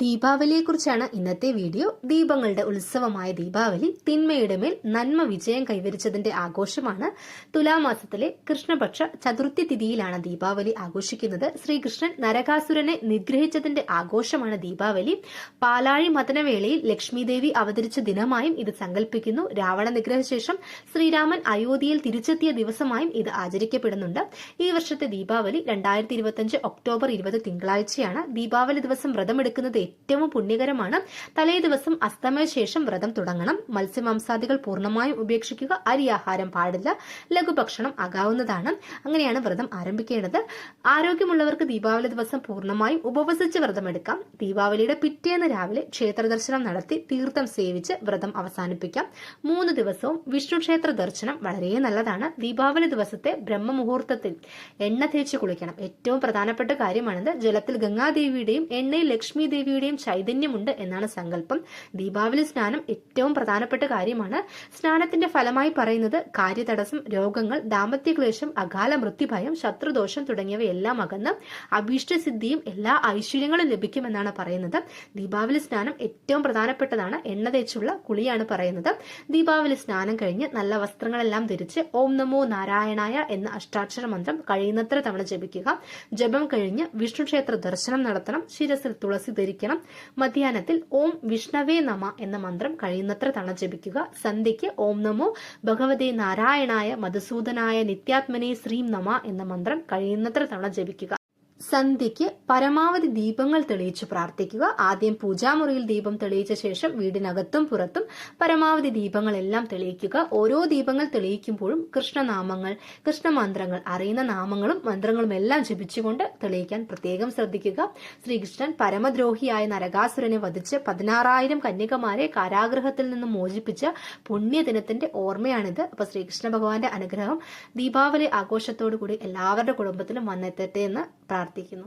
ദീപാവലിയെക്കുറിച്ചാണ് ഇന്നത്തെ വീഡിയോ. ദീപങ്ങളുടെ ഉത്സവമായ ദീപാവലി തിന്മയുടെ മേൽ നന്മ വിജയം കൈവരിച്ചതിന്റെ ആഘോഷമാണ്. തുലാമാസത്തിലെ കൃഷ്ണപക്ഷ ചതുർത്ഥി തിഥിയിലാണ് ദീപാവലി ആഘോഷിക്കുന്നത്. ശ്രീകൃഷ്ണൻ നരകാസുരനെ നിഗ്രഹിച്ചതിന്റെ ആഘോഷമാണ് ദീപാവലി. പാലാഴി മഥനവേളയിൽ ലക്ഷ്മിദേവി അവതരിച്ച ദിനമായും ഇത് സങ്കല്പിക്കുന്നു. രാവണ നിഗ്രഹശേഷം ശ്രീരാമൻ അയോധ്യയിൽ തിരിച്ചെത്തിയ ദിവസമായും ഇത് ആചരിക്കപ്പെടുന്നുണ്ട്. ഈ വർഷത്തെ ദീപാവലി 2025 ഒക്ടോബർ 20 തിങ്കളാഴ്ചയാണ്. ദീപാവലി ദിവസം വ്രതമെടുക്കുന്നത് ഏറ്റവും പുണ്യകരമാണ്. തലേ ദിവസം അസ്തമയ ശേഷം വ്രതം തുടങ്ങണം. മത്സ്യമാംസാദികൾ പൂർണ്ണമായും ഉപേക്ഷിക്കുക. അരിയാഹാരം പാടില്ല. ലഘുഭക്ഷണം ആകാവുന്നതാണ്. അങ്ങനെയാണ് വ്രതം ആരംഭിക്കേണ്ടത്. ആരോഗ്യമുള്ളവർക്ക് ദീപാവലി ദിവസം പൂർണ്ണമായും ഉപവസിച്ച് വ്രതമെടുക്കാം. ദീപാവലിയുടെ പിറ്റേന്ന് രാവിലെ ക്ഷേത്ര ദർശനം നടത്തി തീർത്ഥം സേവിച്ച് വ്രതം അവസാനിപ്പിക്കാം. 3 ദിവസവും വിഷ്ണു ക്ഷേത്ര ദർശനം വളരെ നല്ലതാണ്. ദീപാവലി ദിവസത്തെ ബ്രഹ്മമുഹൂർത്തത്തിൽ എണ്ണ തേച്ച് കുളിക്കണം. ഏറ്റവും പ്രധാനപ്പെട്ട കാര്യമാണിത്. ജലത്തിൽ ഗംഗാദേവിയുടെയും എണ്ണയിൽ ലക്ഷ്മി ദേവിയുടെയും ചൈതന്യമുണ്ട് എന്നാണ് സങ്കല്പം. ദീപാവലി സ്നാനം ഏറ്റവും പ്രധാനപ്പെട്ട കാര്യമാണ്. സ്നാനത്തിന്റെ ഫലമായി പറയുന്നത് കാര്യതടസ്സം, രോഗങ്ങൾ, ദാമ്പത്യക്ലേശം, അകാല മൃത്യുഭയം, ശത്രുദോഷം തുടങ്ങിയവയെല്ലാം അകന്ന് അഭീഷ്ടസിദ്ധിയും എല്ലാ ഐശ്വര്യങ്ങളും ലഭിക്കുമെന്നാണ് പറയുന്നത്. ദീപാവലി സ്നാനം ഏറ്റവും പ്രധാനപ്പെട്ടതാണ്. എണ്ണ തേച്ചുള്ള കുളിയാണ് പറയുന്നത്. ദീപാവലി സ്നാനം കഴിഞ്ഞ് നല്ല വസ്ത്രങ്ങളെല്ലാം ധരിച്ച് ഓം നമോ നാരായണായ എന്ന അഷ്ടാക്ഷര മന്ത്രം കഴിയുന്നത്ര തവണ ജപിക്കുക. ജപം കഴിഞ്ഞ് വിഷ്ണു ക്ഷേത്ര ദർശനം നടത്തണം. ശിരസിൽ തുളസി ധരിക്കണം. മധ്യാഹ്നത്തിൽ ഓം വിഷ്ണവേ നമ എന്ന മന്ത്രം കഴിയുന്നത്ര തവണ ജപിക്കുക. സന്ധ്യയ്ക്ക് ഓം നമോ ഭഗവതേ നാരായണായ മധുസൂദനായ നിത്യാത്മനെ ശ്രീം നമ എന്ന മന്ത്രം കഴിയുന്നത്ര തവണ ജപിക്കുക. സന്ധ്യയ്ക്ക് പരമാവധി ദീപങ്ങൾ തെളിയിച്ച് പ്രാർത്ഥിക്കുക. ആദ്യം പൂജാമുറിയിൽ ദീപം തെളിയിച്ച ശേഷം വീടിനകത്തും പുറത്തും പരമാവധി ദീപങ്ങളെല്ലാം തെളിയിക്കുക. ഓരോ ദീപങ്ങൾ തെളിയിക്കുമ്പോഴും കൃഷ്ണനാമങ്ങൾ, കൃഷ്ണമന്ത്രങ്ങൾ, അറിയുന്ന നാമങ്ങളും മന്ത്രങ്ങളും എല്ലാം ജപിച്ചുകൊണ്ട് തെളിയിക്കാൻ പ്രത്യേകം ശ്രദ്ധിക്കുക. ശ്രീകൃഷ്ണൻ പരമദ്രോഹിയായ നരകാസുരനെ വധിച്ച് 16,000 കന്യകമാരെ കാരാഗൃഹത്തിൽ നിന്ന് മോചിപ്പിച്ച പുണ്യദിനത്തിന്റെ ഓർമ്മയാണിത്. അപ്പൊ ശ്രീകൃഷ്ണ ഭഗവാന്റെ അനുഗ്രഹം ദീപാവലി ആഘോഷത്തോടു കൂടി എല്ലാവരുടെ കുടുംബത്തിലും വന്നെത്തട്ടെ എന്ന് പ്രാർത്ഥിക്കുന്നു.